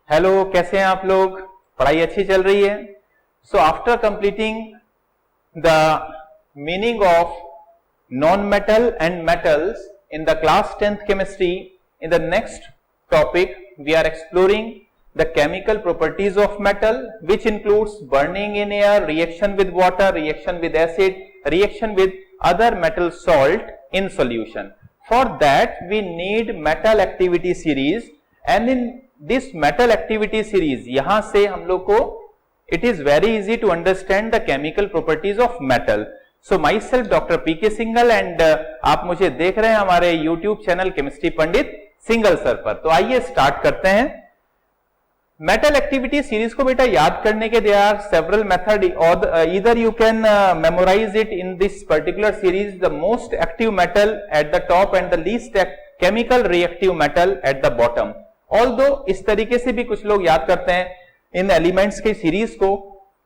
Hello, कैसे हैं आप लोग? पढ़ाई अच्छी चल रही है? So after completing the meaning of non metal and metals in the class 10th chemistry, in the next topic we are exploring the chemical properties of metal, which includes burning in air, reaction with water, reaction with acid, reaction with other metal salt in solution. For that we need metal activity series, and in this metal activity series यहां से हम लोग को it is very easy to understand the chemical properties of metal. So myself Dr. P.K. Singhal and आप मुझे देख रहे हैं हमारे YouTube चैनल केमिस्ट्री पंडित सिंगल सर पर। तो आइए स्टार्ट करते हैं। मेटल एक्टिविटी सीरीज को बेटा याद करने के there are several method, either you can memorise it in this particular series the most active metal at the top and the least chemical reactive metal at the bottom. Although इस तरीके से भी कुछ लोग याद करते हैं इन एलिमेंट्स की सीरीज को,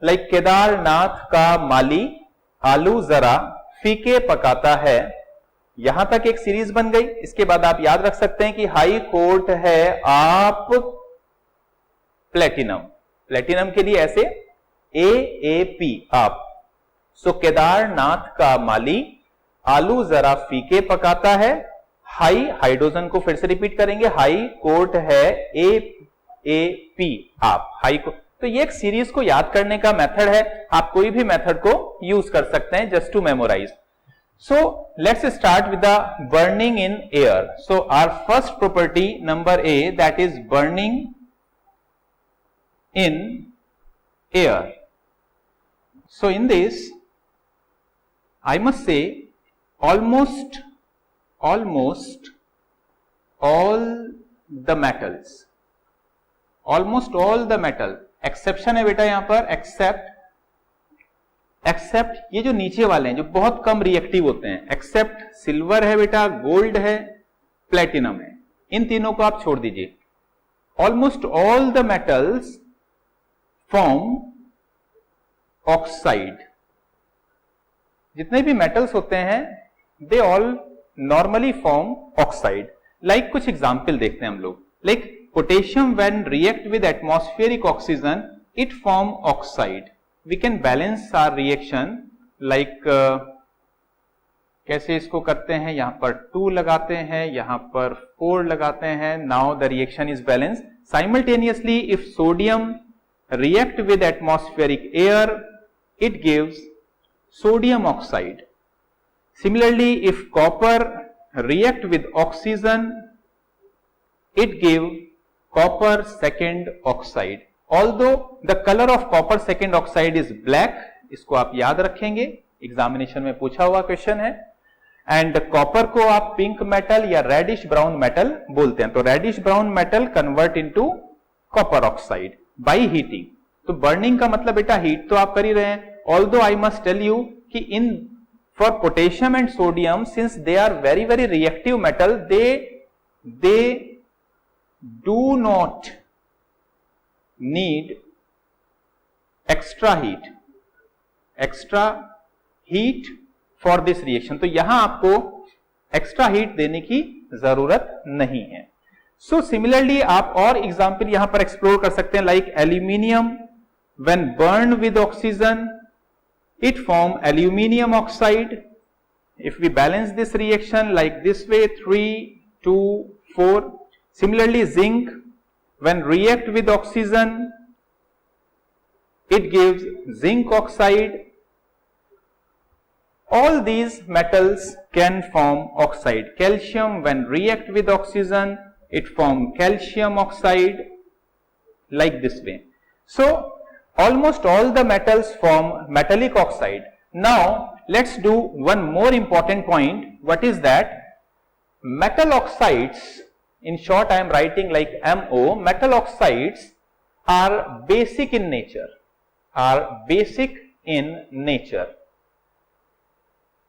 लाइक केदारनाथ का माली आलू जरा फीके पकाता है, यहां तक एक सीरीज बन गई। इसके बाद आप याद रख सकते हैं कि हाई कोर्ट है आप प्लेटिनम, प्लेटिनम के लिए ऐसे AAP आप। सो केदारनाथ का माली आलू जरा फीके पकाता है, हाई हाइड्रोजन को फिर से रिपीट करेंगे, हाई कोर्ट है AAP आप, हाई को। तो ये एक सीरीज को याद करने का मेथड है, आप कोई भी मेथड को यूज कर सकते हैं just to memorise. So let's start with the burning in air. So our first property number A, that is burning in air. So in this I must say almost all the metals, almost all the metal, exception है बेटा यहां पर, accept ये जो नीचे वाले हैं जो बहुत कम रिएक्टिव होते हैं, एक्सेप्ट सिल्वर है बेटा, गोल्ड है, प्लेटिनम है, इन तीनों को आप छोड़ दीजिए। Almost all the metals form oxide. जितने भी मेटल्स होते हैं they all normally form oxide. Like कुछ एग्जाम्पल देखते हैं हम लोग। Like potassium when react with atmospheric oxygen it form oxide. We can balance our reaction like कैसे इसको करते हैं, यहां पर 2 लगाते हैं, यहां पर 4 लगाते हैं। now the reaction is balanced. Simultaneously if sodium react with atmospheric air it gives sodium oxide. Similarly if copper react with oxygen it gives copper second oxide. Although the color of copper second oxide is black, इसको आप याद रखेंगे, examination में पूछा हुआ question है। And copper को आप पिंक मेटल या रेडिश ब्राउन मेटल बोलते हैं। तो reddish brown metal convert into copper oxide by heating. तो बर्निंग का मतलब बेटा हीट तो आप कर ही रहे हैं। Although I must tell you कि in for potassium and sodium since they are very very reactive metal, they do not need extra heat for this reaction. तो यहां आपको एक्स्ट्रा हीट देने की जरूरत नहीं है। सो सिमिलरली आप और एग्जाम्पल यहां पर एक्सप्लोर कर सकते हैं, like aluminium when burn with oxygen it form aluminium oxide. If we balance this reaction like this way, 3, 2, 4. Similarly zinc when react with oxygen it gives zinc oxide. All these metals can form oxide. Calcium when react with oxygen it form calcium oxide, like this way. So almost all the metals form metallic oxide. Now let's do one more important point. What is that? Metal oxides, in short I am writing like MO, metal oxides are basic in nature,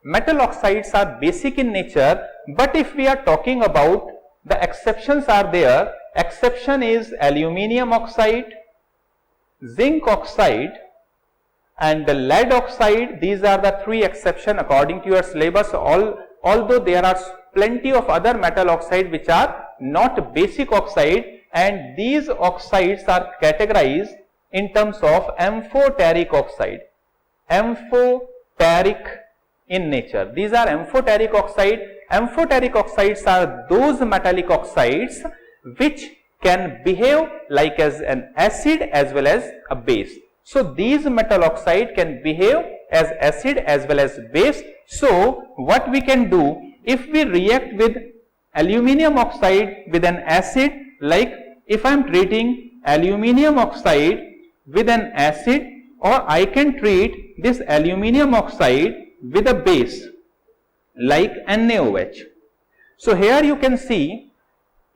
Metal oxides are basic in nature, but if we are talking about the exceptions are there. Exception is aluminium oxide, zinc oxide and the lead oxide. These are the 3 exceptions according to your syllabus. Although there are plenty of other metal oxide which are not basic oxide, and these oxides are categorized in terms of amphoteric oxide. Amphoteric in nature. These are amphoteric oxide. Amphoteric oxides are those metallic oxides which can behave like as an acid as well as a base. So these metal oxide can behave as acid as well as base. So what we can do, if we react with aluminium oxide with an acid, like if I am treating aluminium oxide with an acid, or I can treat this aluminium oxide with a base like NaOH. So here you can see,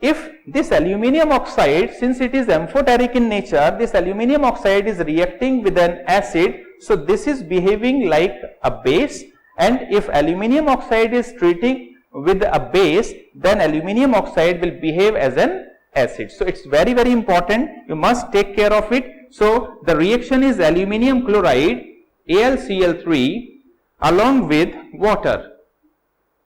if this aluminium oxide, since it is amphoteric in nature, this aluminium oxide is reacting with an acid, so this is behaving like a base, and if aluminium oxide is treating with a base, then aluminium oxide will behave as an acid. So it's very, very important, you must take care of it. So the reaction is aluminium chloride, AlCl3 along with water.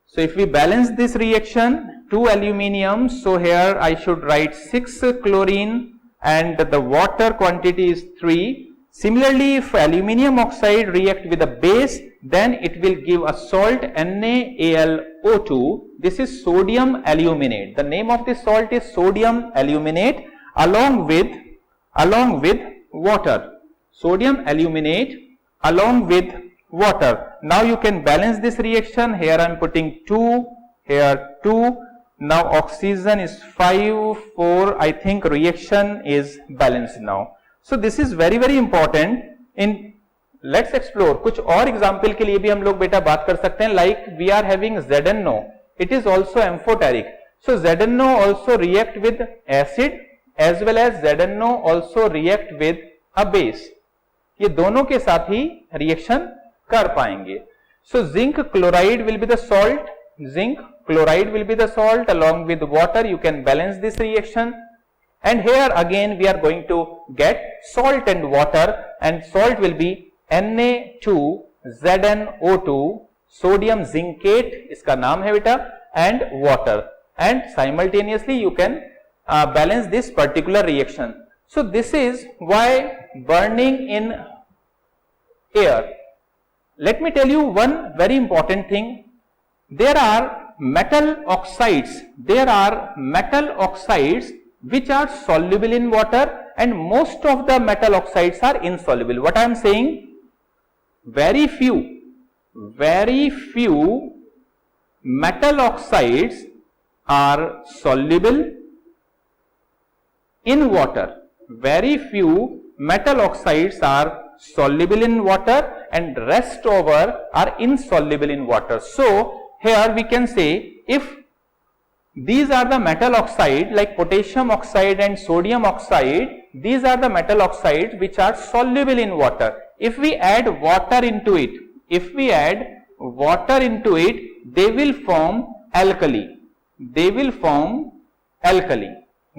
So if we balance this reaction, 2 aluminium, so here I should write 6 chlorine and the water quantity is 3. Similarly, if aluminium oxide react with a base, then it will give a salt NaAlO2. This is sodium aluminate. The name of this salt is sodium aluminate along with water. Sodium aluminate along with water. Now you can balance this reaction. Here I am putting 2, here 2. Now oxygen is 5, 4. I think reaction is balanced now. So this is very, very important. In let's explore कुछ और example के लिए भी हम लोग बेटा बात कर सकते हैं. Like we are having ZnO, it is also amphoteric. So ZnO also react with acid as well as ZnO also react with a base. ये दोनों के साथ ही रिएक्शन कर पाएंगे. So zinc chloride will be the salt. Zinc chloride will be the salt along with water. You can balance this reaction. And here again we are going to get salt and water, and salt will be Na2ZnO2, sodium zincate इसका नाम है बेटा, and water, and simultaneously you can balance this particular reaction. So this is why burning in air. Let me tell you one very important thing. There are metal oxides. Which are soluble in water, and most of the metal oxides are insoluble. What I am saying, very few metal oxides are soluble in water. Very few metal oxides are soluble in water, and rest over are insoluble in water. So here we can say, if these are the metal oxide like potassium oxide and sodium oxide, these are the metal oxides which are soluble in water. If we add water into it, they will form alkali.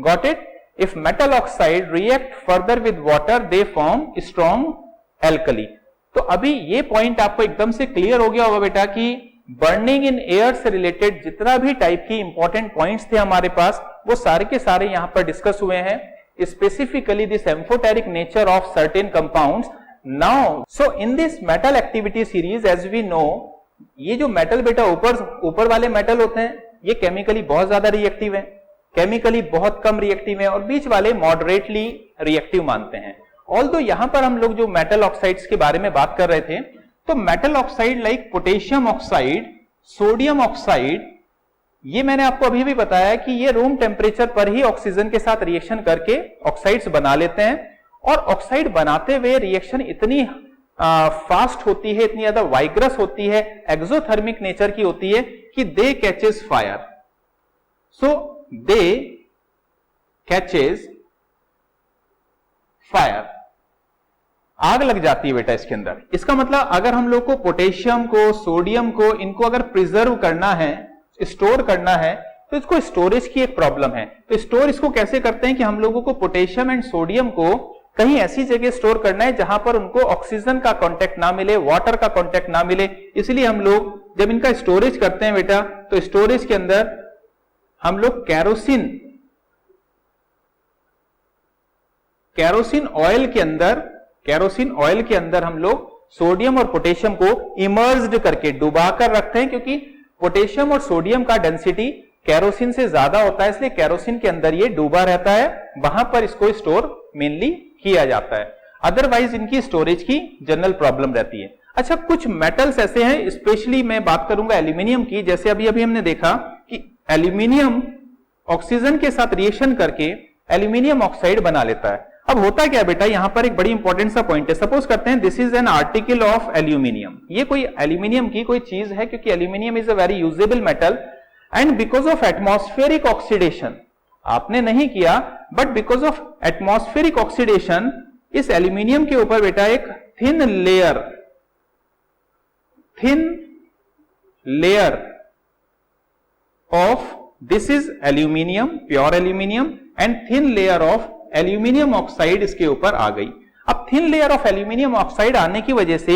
Got it? If metal oxide react further with water, they form strong alkali. तो अभी ये point आपको एकदम से clear हो गया होगा बेटा कि बर्निंग इन एयर से रिलेटेड जितना भी टाइप की इंपॉर्टेंट पॉइंट्स थे हमारे पास, वो सारे के सारे यहां पर डिस्कस हुए हैं. Specifically this amphoteric nature of certain compounds. Now so in this metal activity series, as we know, ये जो मेटल बेटा ऊपर वाले मेटल होते हैं, ये केमिकली बहुत ज्यादा रिएक्टिव है, केमिकली बहुत कम रिएक्टिव है, और बीच वाले मॉडरेटली रिएक्टिव मानते हैं. ऑल्दो यहां पर हम लोग जो मेटल ऑक्साइड्स के बारे में बात कर रहे थे, तो metal oxide like potassium oxide, sodium oxide, ये मैंने आपको अभी भी बताया कि ये रूम टेम्परेचर पर ही ऑक्सीजन के साथ रिएक्शन करके ऑक्साइड्स बना लेते हैं, और ऑक्साइड बनाते हुए रिएक्शन इतनी फास्ट होती है, इतनी ज्यादा वाइग्रस होती है, एक्सोथर्मिक नेचर की होती है कि दे कैचेस फायर. सो दे कैचेस फायर, आग लग जाती है बेटा इसके अंदर. इसका मतलब अगर हम लोग को पोटेशियम को, सोडियम को, इनको अगर प्रिजर्व करना है, स्टोर करना है, तो इसको स्टोरेज की एक प्रॉब्लम है. तो स्टोर इसको कैसे करते हैं कि हम लोगों को पोटेशियम एंड सोडियम को कहीं ऐसी जगह स्टोर करना है जहां पर उनको ऑक्सीजन का कांटेक्ट ना मिले, वाटर का कांटेक्ट ना मिले. इसलिए हम लोग जब इनका स्टोरेज करते हैं बेटा, तो स्टोरेज के अंदर हम लोग केरोसिन ऑयल के अंदर हम लोग सोडियम और पोटेशियम को इमर्ज्ड करके डुबा कर रखते हैं, क्योंकि पोटेशियम और सोडियम का डेंसिटी केरोसिन से ज्यादा होता है, इसलिए केरोसिन के अंदर ये डूबा रहता है, वहां पर इसको स्टोर मेनली किया जाता है। अदरवाइज इनकी स्टोरेज की जनरल प्रॉब्लम रहती है। अच्छा, कुछ मेटल्स ऐसे हैं, स्पेशली मैं बात करूंगा एल्यूमिनियम की। जैसे अभी हमने देखा कि एल्यूमिनियम ऑक्सीजन के साथ रिएक्शन करके एल्यूमिनियम ऑक्साइड बना लेता है। अब होता क्या बेटा, यहां पर एक बड़ी इंपॉर्टेंट सा पॉइंट है। सपोज करते हैं this is an article of aluminium, ये कोई एल्यूमिनियम की कोई चीज है, क्योंकि aluminium is a very usable metal, and because of atmospheric oxidation, आपने नहीं किया but because of atmospheric oxidation इस एल्यूमिनियम के ऊपर बेटा एक thin layer of this is aluminium, pure aluminium, and thin layer of aluminium oxide इसके ऊपर आ गई। अब thin layer of aluminium oxide आने की वजह से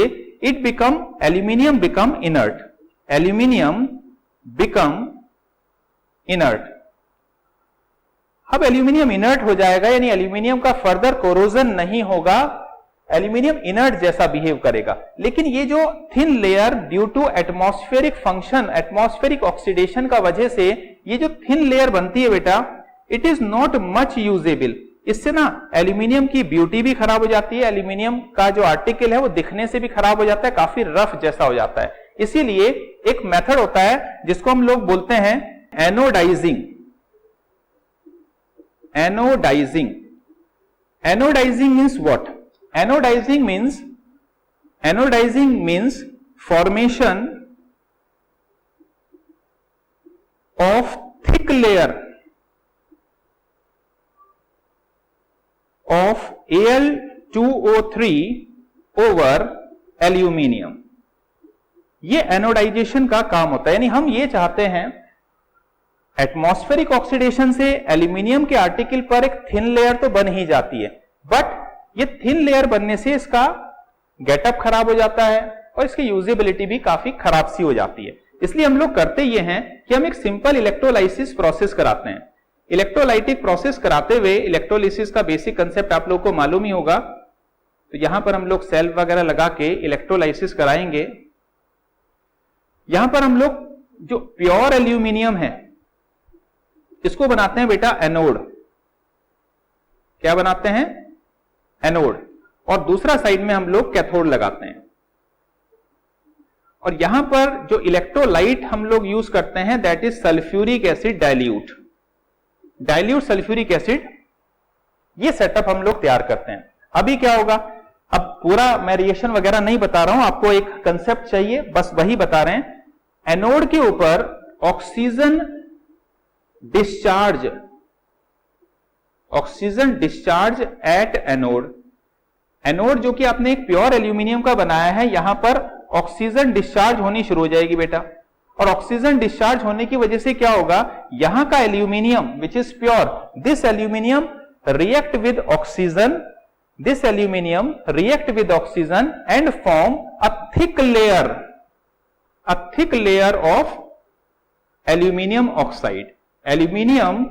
एल्यूमिनियम बिकम इनर्ट। अब एल्यूमिनियम इनर्ट हो जाएगा, यानी एल्यूमिनियम का फर्दर कोरोजन नहीं होगा, एल्यूमिनियम इनर्ट जैसा बिहेव करेगा। लेकिन ये जो thin layer due to atmospheric function, atmospheric oxidation का वजह से ये जो थिन लेयर बनती है बेटा, it is not much usable. इससे ना एल्यूमिनियम की ब्यूटी भी खराब हो जाती है, एल्यूमिनियम का जो आर्टिकल है वो दिखने से भी खराब हो जाता है, काफी रफ जैसा हो जाता है। इसीलिए एक मेथड होता है जिसको हम लोग बोलते हैं anodising. Anodising means what? Anodising means formation of thick layer of Al2O3 over aluminium. ये एनोडाइजेशन का काम होता है, यानी हम ये चाहते हैं एटमॉस्फेरिक ऑक्सीडेशन से एल्यूमिनियम के आर्टिकल पर एक थिन लेयर तो बन ही जाती है, बट ये थिन लेयर बनने से इसका गेटअप खराब हो जाता है और इसकी यूजेबिलिटी भी काफी खराब सी हो जाती है। इसलिए हम लोग करते ये हैं कि हम एक सिंपल इलेक्ट्रोलाइसिस प्रोसेस कराते हैं। इलेक्ट्रोलाइटिक प्रोसेस कराते हुए इलेक्ट्रोलिसिस का बेसिक कंसेप्ट आप लोगों को मालूम ही होगा। तो यहां पर हम लोग सेल वगैरह लगा के इलेक्ट्रोलाइसिस कराएंगे। यहां पर हम लोग जो प्योर एल्यूमिनियम है इसको बनाते हैं बेटा एनोड। क्या बनाते हैं? एनोड। और दूसरा साइड में हम लोग कैथोड लगाते हैं। और यहां पर जो इलेक्ट्रोलाइट हम लोग यूज करते हैं that is sulphuric acid dilute sulphuric acid. ये सेटअप हम लोग तैयार करते हैं। अभी क्या होगा, अब पूरा मैं रिएक्शन वगैरह नहीं बता रहा हूं, आपको एक कंसेप्ट चाहिए, बस वही बता रहे हैं। एनोड के ऊपर ऑक्सीजन डिस्चार्ज एट एनोड जो कि आपने एक प्योर एल्यूमिनियम का बनाया है, यहां पर ऑक्सीजन डिस्चार्ज होनी शुरू हो जाएगी बेटा। और ऑक्सीजन डिस्चार्ज होने की वजह से क्या होगा, यहां का aluminium which is pure, this aluminium react with oxygen and form a thick layer of aluminium oxide. Aluminium,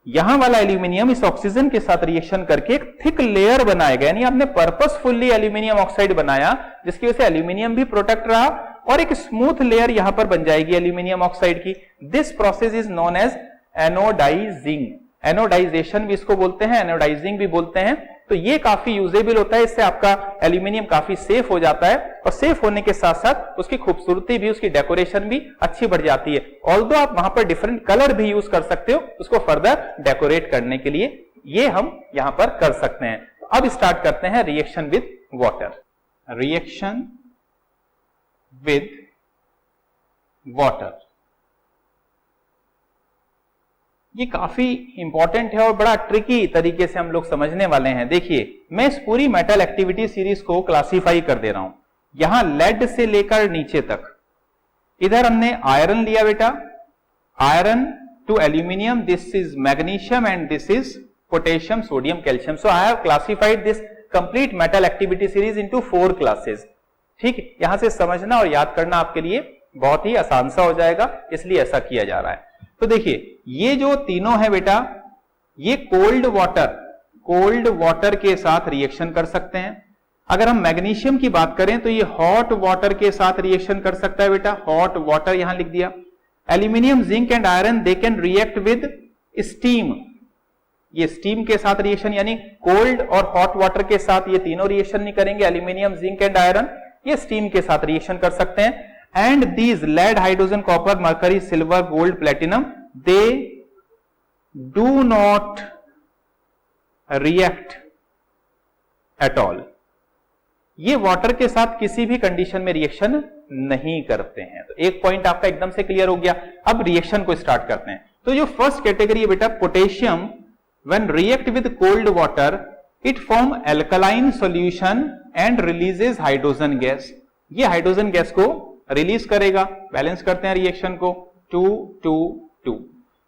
यहां वाला एल्यूमिनियम इस ऑक्सीजन के साथ रिएक्शन करके एक थिक लेयर बनाएगा, यानी आपने पर्पसफुली एल्यूमिनियम ऑक्साइड बनाया जिसकी वजह से एल्यूमिनियम भी प्रोटेक्ट रहा और एक स्मूथ लेयर यहां पर बन जाएगी एल्यूमिनियम ऑक्साइड की। This process is known as anodising. Anodisation भी इसको बोलते हैं, एनोडाइजिंग भी बोलते हैं। तो ये काफी यूजेबल होता है, इससे आपका एल्यूमिनियम काफी सेफ हो जाता है और सेफ होने के साथ साथ उसकी खूबसूरती भी, उसकी डेकोरेशन भी अच्छी बढ़ जाती है। ऑल्दो आप वहां पर डिफरेंट कलर भी यूज कर सकते हो उसको फर्दर डेकोरेट करने के लिए, ये हम यहां पर कर सकते हैं। अब स्टार्ट करते हैं reaction with water. Reaction with water ये काफी इंपॉर्टेंट है और बड़ा ट्रिकी तरीके से हम लोग समझने वाले हैं। देखिए, मैं इस पूरी मेटल एक्टिविटी सीरीज को क्लासिफाई कर दे रहा हूं। यहां लेड से लेकर नीचे तक, इधर हमने आयरन लिया बेटा, iron to aluminium, this is magnesium and this is potassium, sodium, calcium. So I have classified this complete metal activity series into 4 classes. ठीक, यहां से समझना और याद करना आपके लिए बहुत ही आसान सा हो जाएगा, इसलिए ऐसा किया जा रहा है। तो देखिए, ये जो तीनों है बेटा, ये कोल्ड कोल्ड वाटर के साथ रिएक्शन कर सकते हैं। अगर हम मैग्नीशियम की बात करें तो ये हॉट वाटर के साथ रिएक्शन कर सकता है बेटा, हॉट वाटर यहां लिख दिया। Aluminium, zinc and iron they can react with steam, ये स्टीम के साथ रिएक्शन, यानी कोल्ड और हॉट वाटर के साथ ये तीनों रिएक्शन नहीं करेंगे। एल्यूमिनियम, जिंक एंड आयरन ये स्टीम के साथ रिएक्शन कर सकते हैं। And these lead, hydrogen, copper, mercury, silver, gold, platinum they do not react at all, ये वाटर के साथ किसी भी कंडीशन में रिएक्शन नहीं करते हैं। तो एक पॉइंट आपका एकदम से क्लियर हो गया। अब रिएक्शन को स्टार्ट करते हैं। तो जो फर्स्ट कैटेगरी है बेटा, potassium when react with cold water it form alkaline solution and releases hydrogen gas, ये हाइड्रोजन गैस को रिलीज करेगा। बैलेंस करते हैं रिएक्शन को 2-2-2।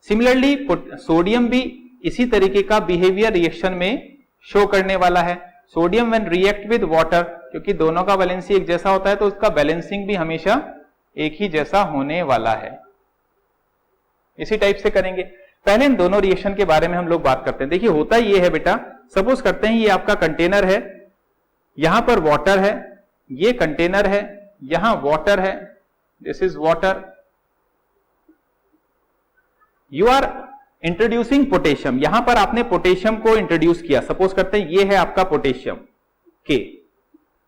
सिमिलरली सोडियम भी इसी तरीके का बिहेवियर रिएक्शन में शो करने वाला है। Sodium when react with water, क्योंकि दोनों का बैलेंसिंग एक जैसा होता है तो उसका बैलेंसिंग भी हमेशा एक ही जैसा होने वाला है। इसी टाइप से करेंगे। पहले इन दोनों रिएक्शन के बारे में हम लोग बात करते हैं। देखिए होता ये है बेटा, सपोज करते हैं ये आपका कंटेनर है, यहां पर वाटर है, ये कंटेनर है, यहां वाटर है, this is water. You are introducing potassium, यहां पर आपने पोटेशियम को इंट्रोड्यूस किया। सपोज करते हैं ये है आपका पोटेशियम के,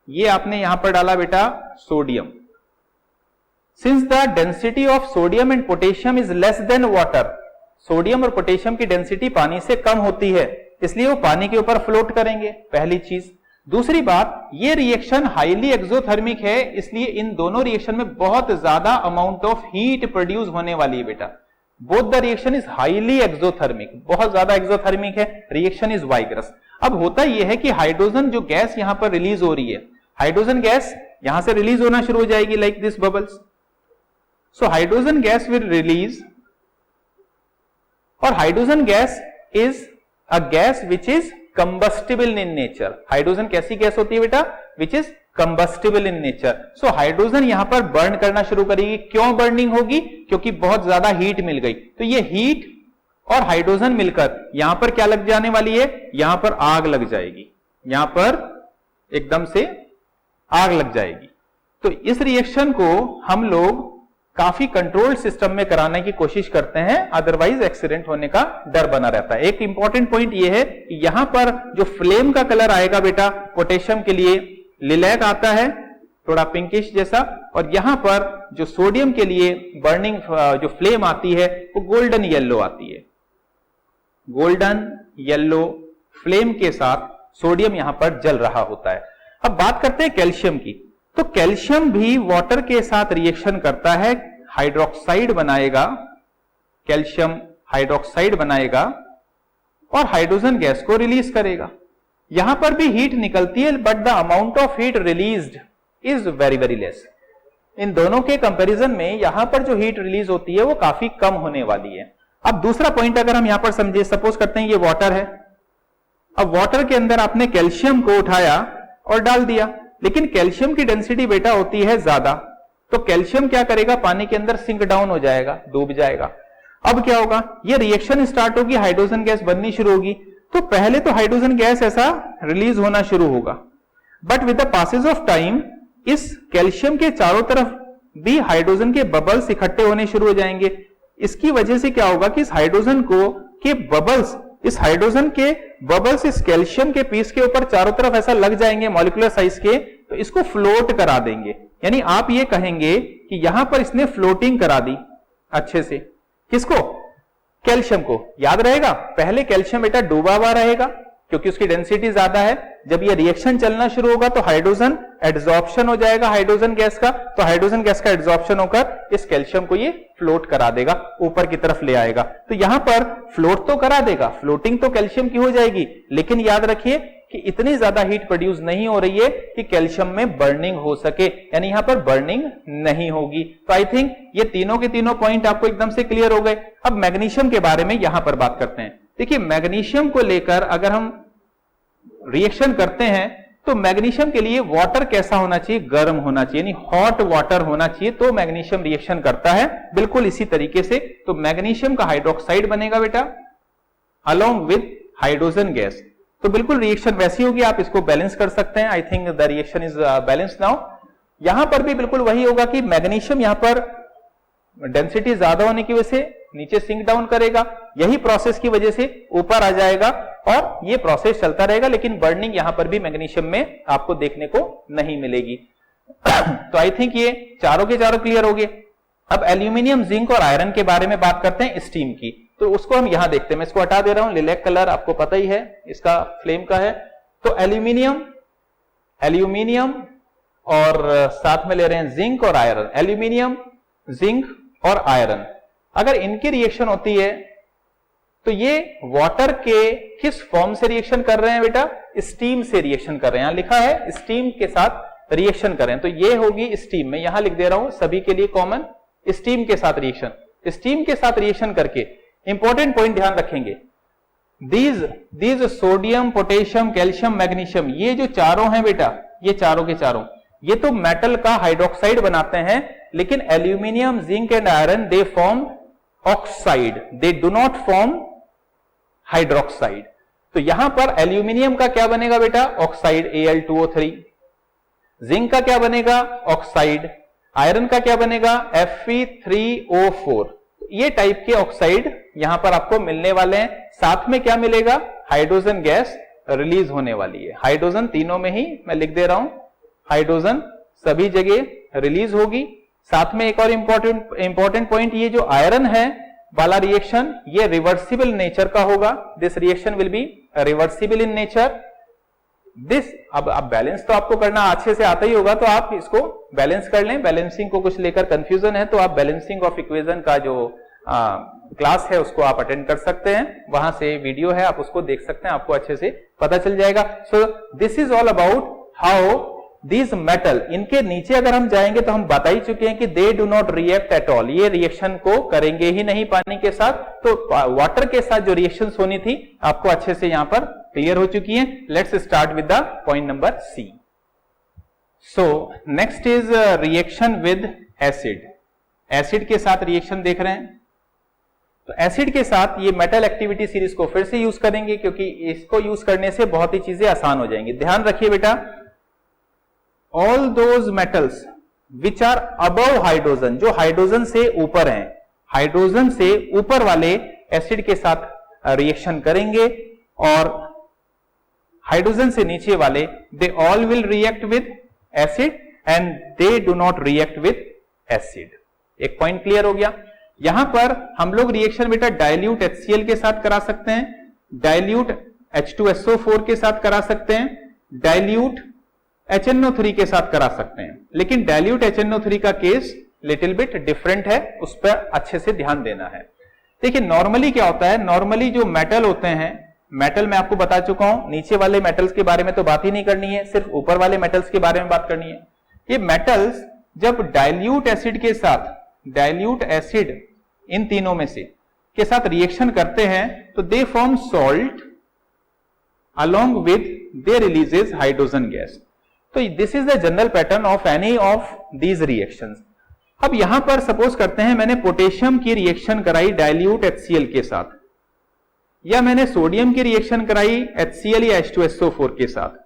ये आपने यहां पर डाला बेटा sodium. Since the density of sodium and potassium is less than water, sodium और पोटेशियम की डेंसिटी पानी से कम होती है, इसलिए वो पानी के ऊपर फ्लोट करेंगे, पहली चीज। दूसरी बात, ये रिएक्शन हाईली एक्सोथर्मिक है, इसलिए इन दोनों रिएक्शन में बहुत ज्यादा अमाउंट ऑफ हीट प्रोड्यूस होने वाली है बेटा। Both the reaction is highly exothermic, बहुत ज्यादा एक्सोथर्मिक है, रिएक्शन इज वाइग्रस। अब होता यह है कि हाइड्रोजन जो गैस यहां पर रिलीज हो रही है, हाइड्रोजन गैस यहां से रिलीज होना शुरू हो जाएगी like this bubbles. So hydrogen gas will release, और hydrogen gas is a gas which is combustible in nature. Hydrogen कैसी गैस होती है बेटा? Which is combustible in nature. So hydrogen यहां पर बर्न करना शुरू करेगी। क्यों बर्निंग होगी? क्योंकि बहुत ज्यादा हीट मिल गई। तो ये हीट और हाइड्रोजन मिलकर यहां पर क्या लग जाने वाली है? यहां पर आग लग जाएगी, यहां पर एकदम से आग लग जाएगी। तो इस रिएक्शन को हम लोग काफी कंट्रोल्ड सिस्टम में कराने की कोशिश करते हैं, अदरवाइज एक्सीडेंट होने का डर बना रहता है। एक इंपॉर्टेंट पॉइंट यह है कि यहां पर जो फ्लेम का कलर आएगा बेटा पोटेशियम के लिए लिलैक आता है, थोड़ा पिंकिश जैसा, और यहां पर जो सोडियम के लिए बर्निंग जो फ्लेम आती है वो गोल्डन येलो आती है। गोल्डन येलो फ्लेम के साथ सोडियम यहां पर जल रहा होता है। अब बात करते हैं कैल्शियम की। तो कैल्शियम भी वाटर के साथ रिएक्शन करता है, हाइड्रोक्साइड बनाएगा, कैल्शियम हाइड्रोक्साइड बनाएगा और हाइड्रोजन गैस को रिलीज करेगा। यहां पर भी हीट निकलती है, but the amount of heat released is very very less. इन दोनों के कंपैरिजन में यहां पर जो हीट रिलीज होती है वो काफी कम होने वाली है। अब दूसरा पॉइंट अगर हम यहां पर समझे, सपोज करते हैं ये वाटर है, अब वाटर के अंदर आपने कैल्शियम को उठाया और डाल दिया, लेकिन कैल्शियम की डेंसिटी बेटा होती है ज्यादा, तो कैल्शियम क्या करेगा? पानी के अंदर सिंक डाउन हो जाएगा, डूब जाएगा। अब क्या होगा? ये रिएक्शन स्टार्ट होगी, हाइड्रोजन गैस बननी शुरू होगी। तो पहले तो हाइड्रोजन गैस ऐसा रिलीज होना शुरू होगा, but with the passage of time इस कैल्शियम के चारों तरफ भी हाइड्रोजन के बबल्स इकट्ठे होने शुरू हो जाएंगे। इसकी वजह से क्या होगा कि इस हाइड्रोजन को के बबल्स, इस हाइड्रोजन के बबल्स इस कैल्शियम के पीस के ऊपर चारों तरफ ऐसा लग जाएंगे मॉलिक्यूलर साइज के, तो इसको फ्लोट करा देंगे। यानी आप ये कहेंगे कि यहां पर इसने फ्लोटिंग करा दी अच्छे से। किसको? कैल्शियम को। याद रहेगा पहले कैल्शियम बेटा डूबा हुआ रहेगा क्योंकि उसकी डेंसिटी ज्यादा है। जब ये रिएक्शन चलना शुरू होगा तो हाइड्रोजन एड्सॉर्प्शन हो जाएगा हाइड्रोजन गैस का, तो हाइड्रोजन गैस का एड्सॉर्प्शन होकर इस कैल्शियम को ये फ्लोट करा देगा, ऊपर की तरफ ले आएगा। तो यहां पर फ्लोट तो करा देगा, फ्लोटिंग तो कैल्शियम की हो जाएगी, लेकिन याद रखिए कि इतनी ज्यादा हीट प्रोड्यूस नहीं हो रही है कि कैल्शियम में बर्निंग हो सके, यानी यहां पर बर्निंग नहीं होगी। तो आई थिंक ये तीनों के तीनों पॉइंट आपको एकदम से क्लियर हो गए। अब मैग्नीशियम के बारे में यहां पर बात करते हैं। देखिए मैग्नीशियम को लेकर अगर हम रिएक्शन करते हैं तो मैग्नीशियम के लिए वाटर कैसा होना चाहिए? गर्म होना चाहिए, यानी हॉट वाटर होना चाहिए, तो मैग्नीशियम रिएक्शन करता है बिल्कुल इसी तरीके से। तो मैग्नीशियम का हाइड्रोक्साइड बनेगा बेटा अलोंग विद हाइड्रोजन गैस। तो बिल्कुल रिएक्शन वैसी होगी, आप इसको बैलेंस कर सकते हैं। I think the reaction is balance now. यहां पर भी बिल्कुल वही होगा कि मैग्नीशियम यहां पर डेंसिटी ज्यादा होने की वजह से नीचे सिंक डाउन करेगा, यही प्रोसेस की वजह से ऊपर आ जाएगा और ये प्रोसेस चलता रहेगा, लेकिन बर्निंग यहां पर भी मैग्नीशियम में आपको देखने को नहीं मिलेगी। तो आई थिंक ये चारों के चारों क्लियर हो गए। अब एल्यूमिनियम, जिंक और आयरन के बारे में बात करते हैं स्टीम की, तो उसको हम यहां देखते हैं। मैं इसको हटा दे रहा हूं, लिलैक कलर आपको पता ही है इसका फ्लेम का है। तो एल्यूमिनियम और साथ में ले रहे हैं जिंक और आयरन। एल्यूमिनियम, जिंक और आयरन, अगर इनकी रिएक्शन होती है तो ये वाटर के किस फॉर्म से रिएक्शन कर रहे हैं बेटा? स्टीम से रिएक्शन कर रहे हैं। यहां लिखा है स्टीम के साथ रिएक्शन कर रहे हैं, तो ये होगी स्टीम। में यहां लिख दे रहा हूं सभी के लिए कॉमन, स्टीम के साथ रिएक्शन। स्टीम के साथ रिएक्शन करके इंपॉर्टेंट पॉइंट ध्यान रखेंगे, these sodium, potassium, calcium, magnesium, ये जो चारों हैं बेटा, ये चारों के चारों ये तो मेटल का हाइड्रोक्साइड बनाते हैं, लेकिन aluminium, zinc and iron they form oxide, they do not form hydroxide. तो यहां पर एल्यूमिनियम का क्या बनेगा बेटा? Oxide Al2O3। जिंक का क्या बनेगा? ऑक्साइड। आयरन का क्या बनेगा? Fe3O4। ये टाइप के ऑक्साइड यहां पर आपको मिलने वाले हैं। साथ में क्या मिलेगा? हाइड्रोजन गैस रिलीज होने वाली है। हाइड्रोजन तीनों में ही मैं लिख दे रहा हूं, हाइड्रोजन सभी जगह रिलीज होगी। साथ में एक और इंपॉर्टेंट पॉइंट, ये जो आयरन है वाला रिएक्शन, ये रिवर्सिबल नेचर का होगा। This reaction will B reversible in nature. This अब बैलेंस तो आपको करना अच्छे से आता ही होगा, तो आप इसको बैलेंस कर लें। बैलेंसिंग को कुछ लेकर कंफ्यूजन है तो आप बैलेंसिंग ऑफ इक्वेशन का जो क्लास है उसको आप अटेंड कर सकते हैं, वहां से वीडियो है, आप उसको देख सकते हैं, आपको अच्छे से पता चल जाएगा। So this is all about how this metal, इनके नीचे अगर हम जाएंगे तो हम बता ही चुके हैं कि दे do not react at all, ये रिएक्शन को करेंगे ही नहीं पानी के साथ। तो वाटर के साथ जो रिएक्शन होनी थी आपको अच्छे से यहां पर क्लियर हो चुकी है। Let's start with the point number C. So next is reaction with acid. Acid के साथ रिएक्शन देख रहे हैं, तो एसिड के साथ ये मेटल एक्टिविटी सीरीज को फिर से यूज करेंगे, क्योंकि इसको यूज करने से बहुत ही चीजें आसान हो जाएंगी। ध्यान रखिए बेटा, all those metals which are above hydrogen, जो हाइड्रोजन से ऊपर हैं, हाइड्रोजन से ऊपर वाले एसिड के साथ रिएक्शन करेंगे, और हाइड्रोजन से नीचे वाले they all will react with acid and they do not react with acid। एक पॉइंट क्लियर हो गया। यहां पर हम लोग रिएक्शन बेटा डाइल्यूट HCl के साथ करा सकते हैं, डाइल्यूट H2SO4 के साथ करा सकते हैं, डाइल्यूट HNO3 के साथ करा सकते हैं, लेकिन डाइल्यूट HNO3 का केस लिटिल बिट डिफरेंट है, उस पर अच्छे से ध्यान देना है। देखिए नॉर्मली क्या होता है, नॉर्मली जो मेटल होते हैं, मेटल मैं आपको बता चुका हूं, नीचे वाले मेटल्स के बारे में तो बात ही नहीं करनी है, सिर्फ ऊपर वाले मेटल्स के बारे में बात करनी है। ये मेटल्स जब डाइल्यूट एसिड के साथ, डाइल्यूट एसिड इन तीनों में से के साथ रिएक्शन करते हैं तो they form salt along with they releases hydrogen gas. तो this is the general pattern of any of these reactions. अब यहां पर सपोज करते हैं मैंने पोटेशियम की रिएक्शन कराई डाइल्यूट HCl के साथ, या मैंने सोडियम की रिएक्शन कराई HCl या H2SO4 के साथ,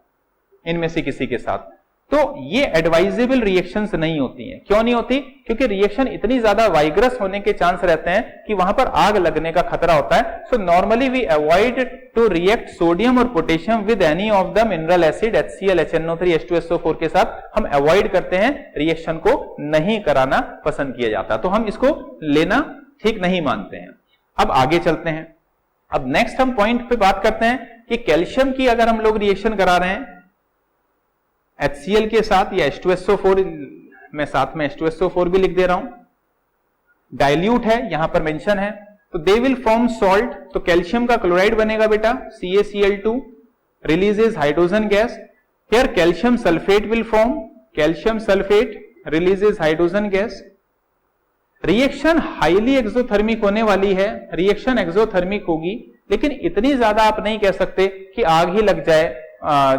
इनमें से किसी के साथ, तो ये एडवाइजेबल रिएक्शंस नहीं होती हैं। क्यों नहीं होती? क्योंकि रिएक्शन इतनी ज्यादा वाइग्रस होने के चांस रहते हैं कि वहां पर आग लगने का खतरा होता है। So normally we avoid to react sodium और potassium with any of the mineral acid HCl, HNO3, H2SO4 के साथ हम अवॉइड करते हैं, रिएक्शन को नहीं कराना पसंद किया जाता, तो हम इसको लेना ठीक नहीं मानते हैं। अब आगे चलते हैं। अब नेक्स्ट हम पॉइंट पे बात करते हैं कि कैल्शियम की अगर हम लोग रिएक्शन करा रहे हैं HCl के साथ या H2SO4, मैं साथ में H2SO4 भी लिख दे रहा हूं, डाइल्यूट है यहां पर मेंशन है, तो दे विल फॉर्म सॉल्ट। तो कैल्शियम का क्लोराइड बनेगा बेटा CaCl2, releases hydrogen gas. Here calcium sulphate will form, calcium sulphate releases hydrogen gas. Reaction highly exothermic होने वाली है, रिएक्शन एक्सोथर्मिक होगी, लेकिन इतनी ज्यादा आप नहीं कह सकते कि आग ही लग जाए,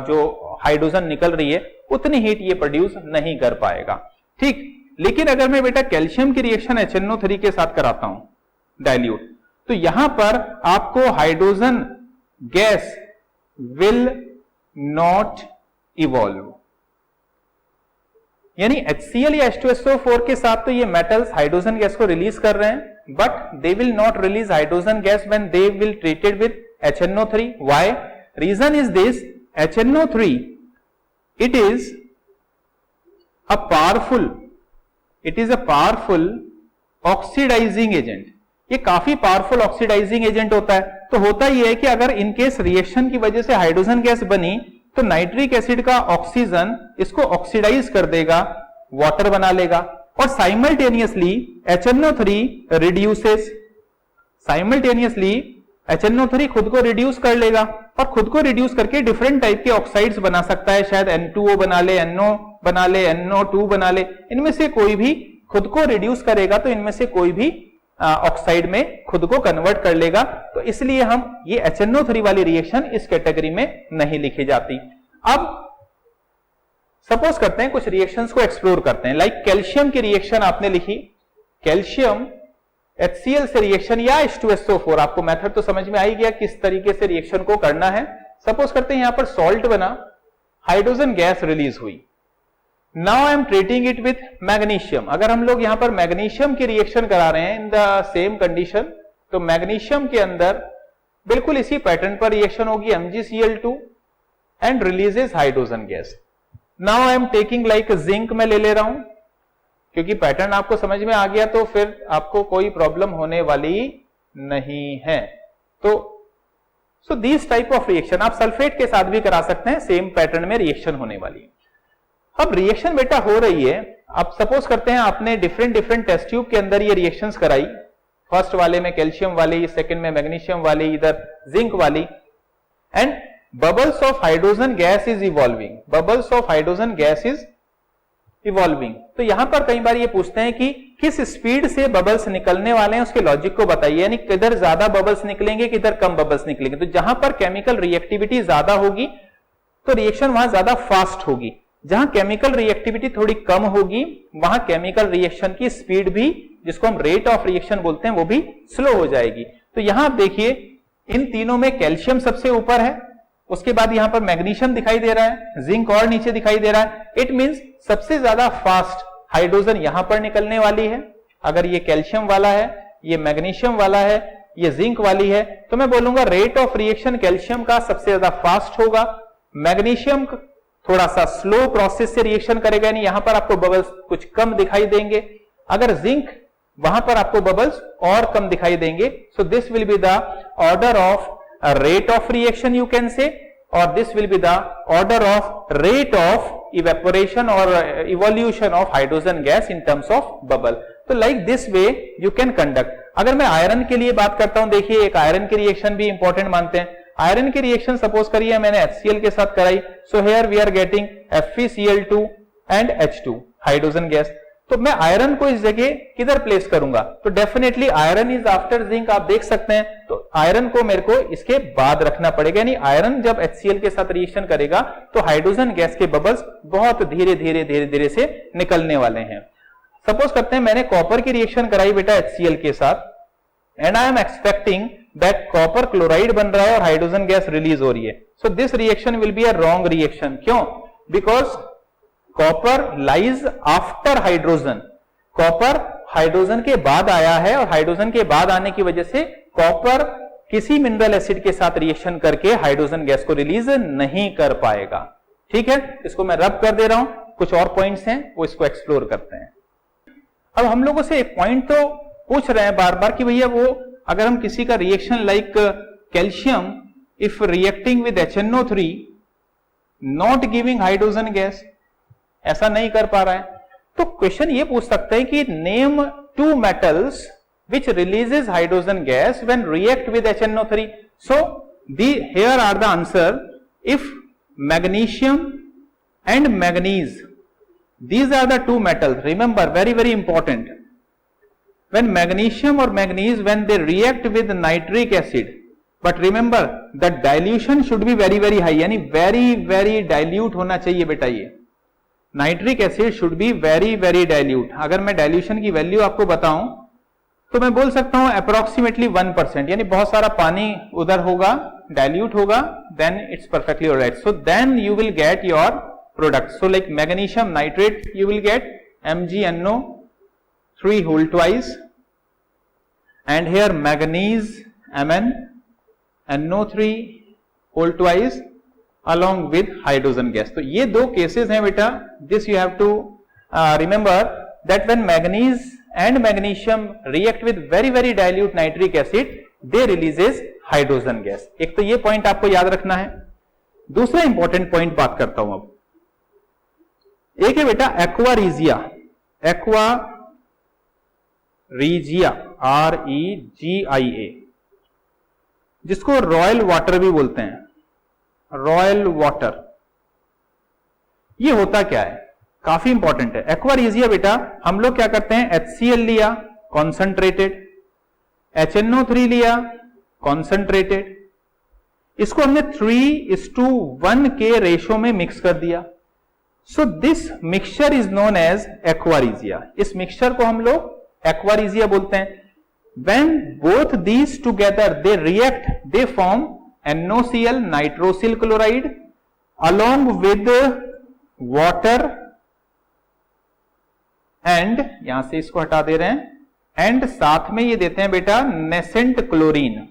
जो हाइड्रोजन निकल रही है उतनी हीट ये प्रोड्यूस नहीं कर पाएगा, ठीक। लेकिन अगर मैं बेटा कैल्शियम की रिएक्शन HNO3 के साथ कराता हूं डाइल्यूट, तो यहां पर आपको hydrogen gas will not evolve। यानी HCl या H2SO4 के साथ तो ये मेटल्स हाइड्रोजन गैस को रिलीज कर रहे हैं, but they will not release hydrogen gas when they will treated with HNO3। Why? Reason is this, HNO3 it is a powerful oxidizing agent। ये काफी पावरफुल ऑक्सीडाइजिंग एजेंट होता है। तो होता ही है कि अगर इनकेस रिएक्शन की वजह से हाइड्रोजन गैस बनी तो नाइट्रिक एसिड का ऑक्सीजन इसको ऑक्सीडाइज कर देगा, वाटर बना लेगा, और साइमल्टेनियसली HNO3 खुद को रिड्यूस कर लेगा, और खुद को रिड्यूस करके डिफरेंट टाइप के ऑक्साइड्स बना सकता है। शायद N2O बना ले, NO बना ले, NO2 बना ले, इनमें से कोई भी खुद को रिड्यूस करेगा तो इनमें से कोई भी ऑक्साइड में खुद को कन्वर्ट कर लेगा। तो इसलिए हम ये HNO3 वाली रिएक्शन इस कैटेगरी में नहीं लिखी जाती। अब सपोज करते हैं कुछ रिएक्शंस को एक्सप्लोर करते हैं। लाइक कैल्शियम की रिएक्शन आपने लिखी, कैल्शियम HCl से रिएक्शन या H2SO4, आपको मेथड तो समझ में आ ही गया किस तरीके से रिएक्शन को करना है। सपोज करते हैं यहां पर सॉल्ट बना, हाइड्रोजन गैस रिलीज हुई। Now I am treating it with magnesium. अगर हम लोग यहां पर मैग्नीशियम की रिएक्शन करा रहे हैं इन द सेम कंडीशन, तो मैग्नीशियम के अंदर बिल्कुल इसी पैटर्न पर रिएक्शन होगी, MgCl2 and releases hydrogen gas. Now I am taking like zinc में ले रहा हूं, क्योंकि पैटर्न आपको समझ में आ गया तो फिर आपको कोई प्रॉब्लम होने वाली नहीं है। तो so this type of reaction आप सल्फेट के साथ भी करा सकते हैं, सेम पैटर्न में रिएक्शन होने वाली है। अब रिएक्शन बेटा हो रही है, आप सपोज करते हैं आपने डिफरेंट टेस्ट ट्यूब के अंदर ये रिएक्शंस कराई, फर्स्ट वाले में कैल्शियम वाली, सेकंड में मैग्नीशियम वाली, इधर जिंक वाली, and bubbles of hydrogen gas is evolving. तो यहां पर कई बार ये पूछते हैं कि किस स्पीड से बबल्स निकलने वाले हैं, उसके लॉजिक को बताइए, यानी किधर ज्यादा बबल्स निकलेंगे, किधर कम बबल्स निकलेंगे। तो जहां पर केमिकल रिएक्टिविटी ज्यादा होगी तो रिएक्शन वहां ज्यादा फास्ट होगी, जहां केमिकल रिएक्टिविटी थोड़ी कम होगी वहां केमिकल रिएक्शन की स्पीड भी, जिसको हम रेट ऑफ रिएक्शन बोलते हैं, वो भी स्लो हो जाएगी। तो यहां आप देखिए इन तीनों में कैल्शियम सबसे ऊपर है, उसके बाद यहां पर मैग्नीशियम दिखाई दे रहा है, जिंक और नीचे दिखाई दे रहा है। इट मींस सबसे ज्यादा फास्ट हाइड्रोजन यहां पर निकलने वाली है। अगर ये कैल्शियम वाला है, ये मैग्नीशियम वाला है, ये जिंक वाली है, तो मैं बोलूंगा रेट ऑफ रिएक्शन कैल्शियम का सबसे ज्यादा फास्ट होगा, मैग्नीशियम थोड़ा सा स्लो प्रोसेस से रिएक्शन करेगा, यानी यहां पर आपको बबल्स कुछ कम दिखाई देंगे। अगर जिंक, वहां पर आपको बबल्स और कम दिखाई देंगे। So this will be the order of rate of reaction you can say, or this will be the order of rate of evaporation or evolution of hydrogen gas in terms of bubble। तो like this way you can conduct। अगर मैं iron के लिए बात करता हूं, देखिए एक आयरन की रिएक्शन भी इंपॉर्टेंट मानते हैं। आयरन की रिएक्शन सपोज करिए मैंने HCl के साथ कराई, so here we are getting FeCl2 and H2 hydrogen gas. तो मैं आयरन को इस जगह किधर प्लेस करूंगा, तो definitely iron is after zinc, आप देख सकते हैं। तो आयरन को मेरे को इसके बाद रखना पड़ेगा, यानी आयरन जब HCl के साथ रिएक्शन करेगा तो हाइड्रोजन गैस के बबल्स बहुत धीरे धीरे से निकलने वाले हैं। सपोज करते हैं मैंने कॉपर की रिएक्शन कराई बेटा HCl के साथ, and I am expecting that copper chloride बन रहा है और हाइड्रोजन गैस रिलीज हो रही है। So this reaction will be a wrong reaction. क्यों? Because copper lies after hydrogen, copper hydrogen के बाद आया है, और हाइड्रोजन के बाद आने की वजह से कॉपर किसी मिनरल एसिड के साथ रिएक्शन करके हाइड्रोजन गैस को रिलीज नहीं कर पाएगा। ठीक है, इसको मैं रब कर दे रहा हूं, कुछ और पॉइंट्स हैं वो इसको एक्सप्लोर करते हैं। अब हम लोगों से एक पॉइंट तो पूछ रहे हैं बार बार कि भैया वो अगर हम किसी का reaction like calcium if reacting with HNO3 not giving hydrogen gas, ऐसा नहीं कर पा रहा है, तो क्वेश्चन ये पूछ सकते हैं कि name 2 metals which releases hydrogen gas when react with HNO3. So here are the answer. If magnesium and manganese, these are the 2 metals, remember very important, when magnesium or manganese when they react with nitric acid, but remember the dilution should be very high, यानी very dilute होना चाहिए बेटा। ये nitric acid should be very dilute. अगर मैं dilution की value आपको बताऊं तो मैं बोल सकता हूं अप्रोक्सीमेटली 1%, यानी बहुत सारा पानी उधर होगा, डाइल्यूट होगा, then it's perfectly alright. So then you will get your product. So like magnesium nitrate you will get MgNO3 whole twice, and here manganese Mn NO3 whole twice along with hydrogen gas. तो ये दो cases हैं बेटा. This you have to remember that when manganese and magnesium react with very very dilute nitric acid, they releases hydrogen gas. एक तो ये point आपको याद रखना है. दूसरा इंपॉर्टेंट पॉइंट बात करता हूं अब. एक है बेटा aqua regia, aqua regia REGIA, जिसको रॉयल वाटर भी बोलते हैं. रॉयल वाटर, ये होता क्या है, काफी इंपॉर्टेंट है. एक्वा रीजिया बेटा हम लोग क्या करते हैं, HCl लिया कॉन्सेंट्रेटेड, HNO3 लिया कॉन्सेंट्रेटेड, इसको हमने 3:1 के रेशो में मिक्स कर दिया. So this mixture is known as aqua regia. इस मिक्सचर को हम लोग एक्वा रीजिया बोलते हैं. When both these together they react, they form NOCl, nitrosyl chloride, along with water, and यहां से इसको हटा दे रहे हैं, एंड साथ में ये देते हैं बेटा nascent chlorine.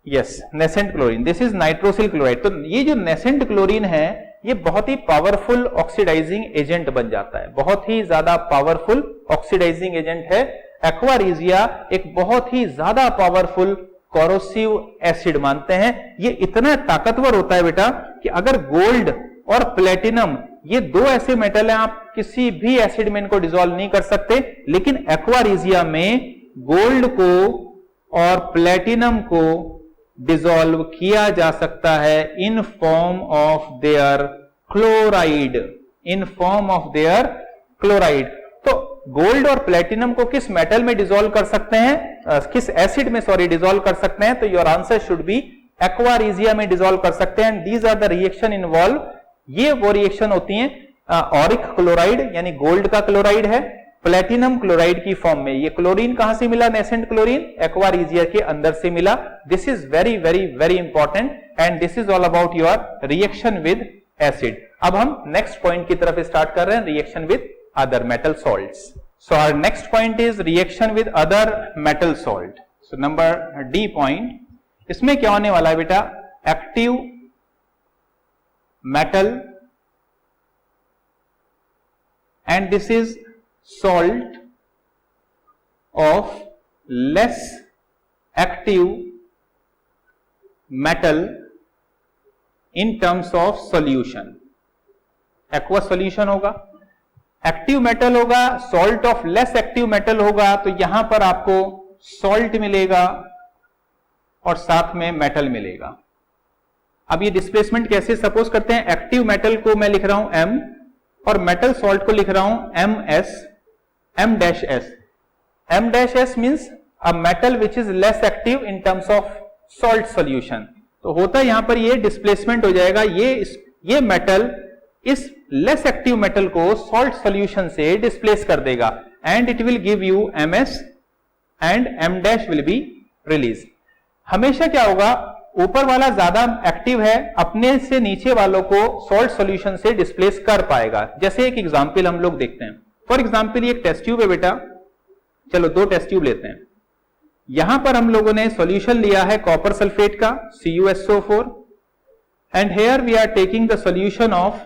Yes, nascent chlorine, this is nitrosyl chloride. तो ये जो नेसेंट क्लोरीन है ये बहुत ही पावरफुल ऑक्सीडाइजिंग एजेंट बन जाता है, बहुत ही ज्यादा पावरफुल ऑक्सीडाइजिंग एजेंट है. एक्वा रीजिया एक बहुत ही ज्यादा पावरफुल कोरोसिव एसिड मानते हैं. ये इतना ताकतवर होता है बेटा कि अगर गोल्ड और प्लेटिनम, ये दो ऐसे मेटल हैं, आप किसी भी एसिड में इनको डिसॉल्व नहीं कर सकते, लेकिन एक्वा रीजिया में गोल्ड को और प्लेटिनम को डिसॉल्व किया जा सकता है in form of their chloride, in form of their chloride. तो गोल्ड और प्लेटिनम को किस मेटल में डिसॉल्व कर सकते हैं, किस एसिड में सॉरी डिसॉल्व कर सकते हैं, तो your answer should be aqua regia में डिसॉल्व कर सकते हैं. And these are the reaction involve. ये वो रिएक्शन होती हैं, ऑरिक क्लोराइड यानी गोल्ड का क्लोराइड है प्लेटिनम क्लोराइड की फॉर्म में. ये क्लोरीन कहां से मिला, नेसेंट क्लोरीन एक्वा रीजिया के अंदर से मिला. This is very very very important, and this is all about your reaction with acid. अब हम नेक्स्ट पॉइंट की तरफ स्टार्ट कर रहे हैं, reaction with other metal salts. So our next point is reaction with other metal salt. So number D point, इसमें क्या होने वाला है बेटा, active metal, and this is salt of less active metal in terms of solution. Aqua solution होगा, active metal होगा, salt of less active metal होगा, तो यहां पर आपको सॉल्ट मिलेगा और साथ में मेटल मिलेगा. अब ये डिस्प्लेसमेंट कैसे, सपोज करते हैं एक्टिव मेटल को मैं लिख रहा हूं M और मेटल सॉल्ट को लिख रहा हूं MS, M-S. M-S means a metal which is less active in terms of salt solution. तो होता यहां पर ये डिस्प्लेसमेंट हो जाएगा, ये मेटल इस लेस एक्टिव मेटल को सॉल्ट सॉल्यूशन से डिस्प्लेस कर देगा, and it will give you MS and M- will be release. हमेशा क्या होगा, ऊपर वाला ज्यादा एक्टिव है, अपने से नीचे वालों को सॉल्ट सॉल्यूशन से डिस्प्लेस कर पाएगा. जैसे एक एग्जांपल हम लोग देखते हैं. फॉर एग्जांपल ये एक टेस्ट ट्यूब है बेटा, चलो दो टेस्ट ट्यूब लेते हैं. यहां पर हम लोगों ने सॉल्यूशन लिया है कॉपर सल्फेट का CuSO4, and here we are taking the solution of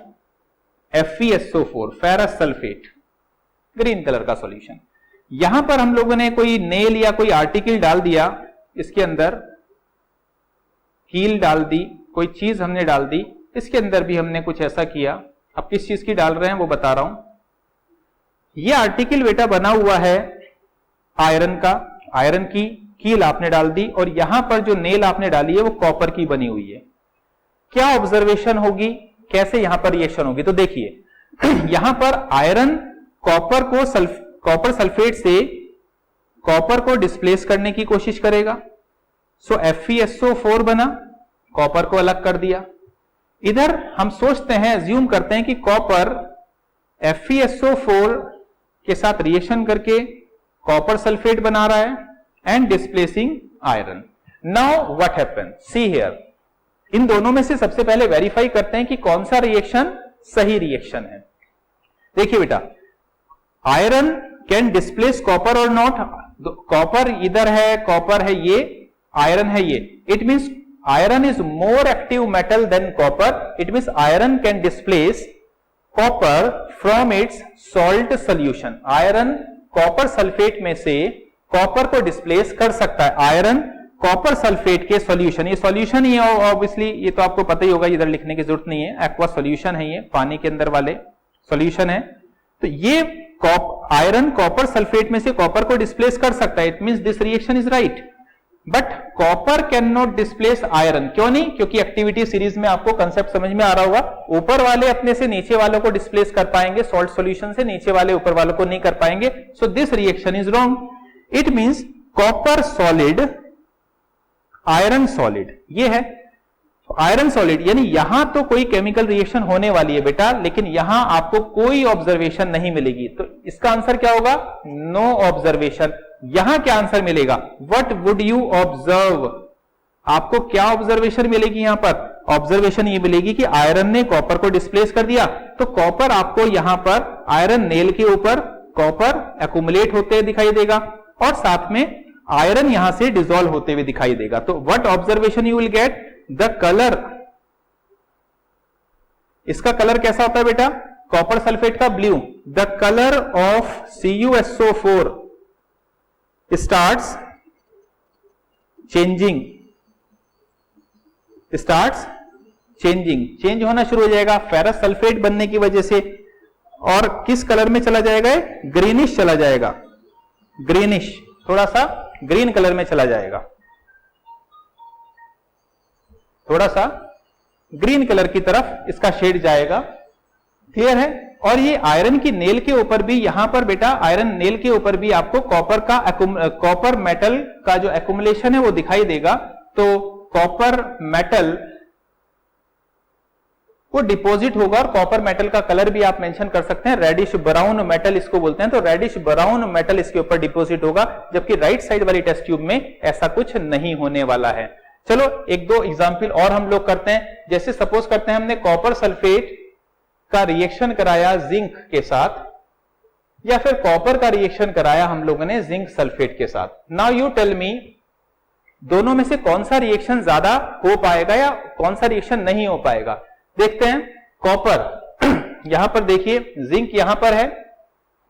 FeSO4, ferrous sulphate, green colour का सॉल्यूशन. यहां पर हम लोगों ने कोई नेल या कोई आर्टिकल डाल दिया, इसके अंदर कील डाल दी, कोई चीज हमने डाल दी, इसके अंदर भी हमने कुछ ऐसा किया. अब किस चीज की डाल रहे हैं वो बता रहा हूं. ये आर्टिकल बेटा बना हुआ है आयरन का, आयरन की कील आपने डाल दी, और यहां पर जो नेल आपने डाली है वो कॉपर की बनी हुई है. क्या ऑब्जर्वेशन होगी, कैसे यहां पर रिएक्शन होगी, तो देखिए यहां पर आयरन कॉपर सल्फेट से कॉपर को डिस्प्लेस करने की कोशिश करेगा. सो FeSO4 बना, कॉपर को अलग कर दिया. इधर हम सोचते हैं, अज्यूम करते हैं कि कॉपर FeSO4 के साथ रिएक्शन करके कॉपर सल्फेट बना रहा है and displacing iron. Now what happen, see here, इन दोनों में से सबसे पहले वेरीफाई करते हैं कि कौन सा रिएक्शन सही रिएक्शन है। देखिए बेटा, आयरन कैन डिस्प्लेस कॉपर और नॉट, कॉपर इधर है, कॉपर है ये, आयरन है ये, it means iron is more active metal than copper, it means iron can displace copper from its salt solution. Iron copper sulphate में से कॉपर को डिस्प्लेस कर सकता है, आयरन कॉपर सल्फेट के सॉल्यूशन, ये सॉल्यूशन ही है ऑब्वियसली, ये तो आपको पता ही होगा, इधर लिखने की जरूरत नहीं है, एक्वा सॉल्यूशन है, ये पानी के अंदर वाले सॉल्यूशन है। तो ये आयरन कॉपर सल्फेट में से कॉपर को डिस्प्लेस कर सकता है, it means this reaction is right. But copper can not displace iron, क्यों नहीं? क्योंकि एक्टिविटी सीरीज में आपको कंसेप्ट समझ में आ रहा होगा, ऊपर वाले अपने से नीचे वालों को डिस्प्लेस कर पाएंगे, सॉल्ट सॉल्यूशन से नीचे वाले ऊपर वालों को नहीं कर पाएंगे, सो this reaction is wrong. It means copper solid iron solid, ये है आयरन सॉलिड, यानी यहां तो कोई केमिकल रिएक्शन होने वाली है बेटा, लेकिन यहां आपको कोई ऑब्जर्वेशन नहीं मिलेगी, तो इसका आंसर क्या होगा? No observation. यहां क्या आंसर मिलेगा? व्हाट वुड यू ऑब्जर्व, आपको क्या ऑब्जर्वेशन मिलेगी? यहां पर ऑब्जर्वेशन ये मिलेगी कि आयरन ने कॉपर को डिस्प्लेस कर दिया, तो कॉपर आपको यहां पर आयरन नेल के ऊपर कॉपर एक्यूमुलेट होते दिखाई देगा, और साथ में आयरन यहां से डिसॉल्व होते हुए दिखाई देगा। तो what observation you will gate? The colour, इसका कलर कैसा होता है बेटा? कॉपर सल्फेट का blue. The colour of CuSO4 starts changing, change होना शुरू हो जाएगा फेरस सल्फेट बनने की वजह से, और किस कलर में चला जाएगा? ग्रीनिश चला जाएगा, ग्रीनिश, थोड़ा सा ग्रीन कलर में चला जाएगा, थोड़ा सा ग्रीन कलर की तरफ इसका शेड जाएगा। क्लियर है? और ये आयरन की नेल के ऊपर भी, यहां पर बेटा आयरन नेल के ऊपर भी आपको कॉपर मेटल का जो एक्यूमुलेशन है वो दिखाई देगा। तो कॉपर मेटल वो डिपॉजिट होगा, और कॉपर मेटल का कलर भी आप मेंशन कर सकते हैं, रेडिश ब्राउन मेटल इसको बोलते हैं, तो रेडिश ब्राउन मेटल इसके ऊपर डिपॉजिट होगा, जबकि राइट साइड वाली टेस्ट ट्यूब में ऐसा कुछ नहीं होने वाला है। चलो एक दो एग्जाम्पल और हम लोग करते हैं। जैसे सपोज करते हैं हमने कॉपर सल्फेट का रिएक्शन कराया जिंक के साथ, या फिर कॉपर का रिएक्शन कराया हम लोगों ने जिंक सल्फेट के साथ। नाउ यू टेल मी, दोनों में से कौन सा रिएक्शन ज्यादा हो पाएगा या कौन सा रिएक्शन नहीं हो पाएगा? देखते हैं। कॉपर यहां पर देखिए, जिंक यहां पर है,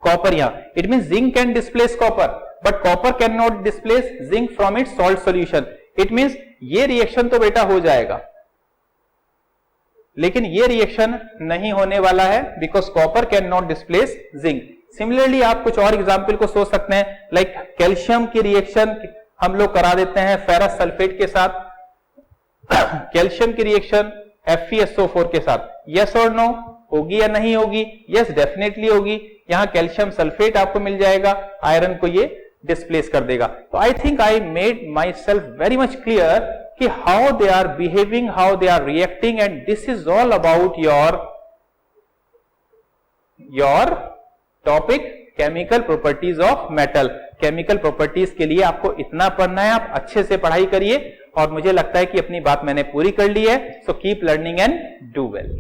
कॉपर यहां, it mean zinc can displace copper, but copper can not displace zinc from its salt solution. It means ये रिएक्शन तो बेटा हो जाएगा, लेकिन ये रिएक्शन नहीं होने वाला है, because copper can not displace zinc. Similarly आप कुछ और एग्जाम्पल को सोच सकते हैं, लाइक कैल्शियम की रिएक्शन हम लोग करा देते हैं फेरस सल्फेट के साथ, कैल्शियम की रिएक्शन FeSO4 के साथ, यस और नो, होगी या नहीं होगी? यस डेफिनेटली होगी। यहां कैल्शियम सल्फेट आपको मिल जाएगा, आयरन को ये डिस्प्लेस कर देगा। तो I think I made myself very much clear कि how they are behaving, how they are reacting, and this is all about your topic chemical properties of metal. Chemical properties के लिए आपको इतना पढ़ना है, आप अच्छे से पढ़ाई करिए, और मुझे लगता है कि अपनी बात मैंने पूरी कर ली है। So keep learning and do well.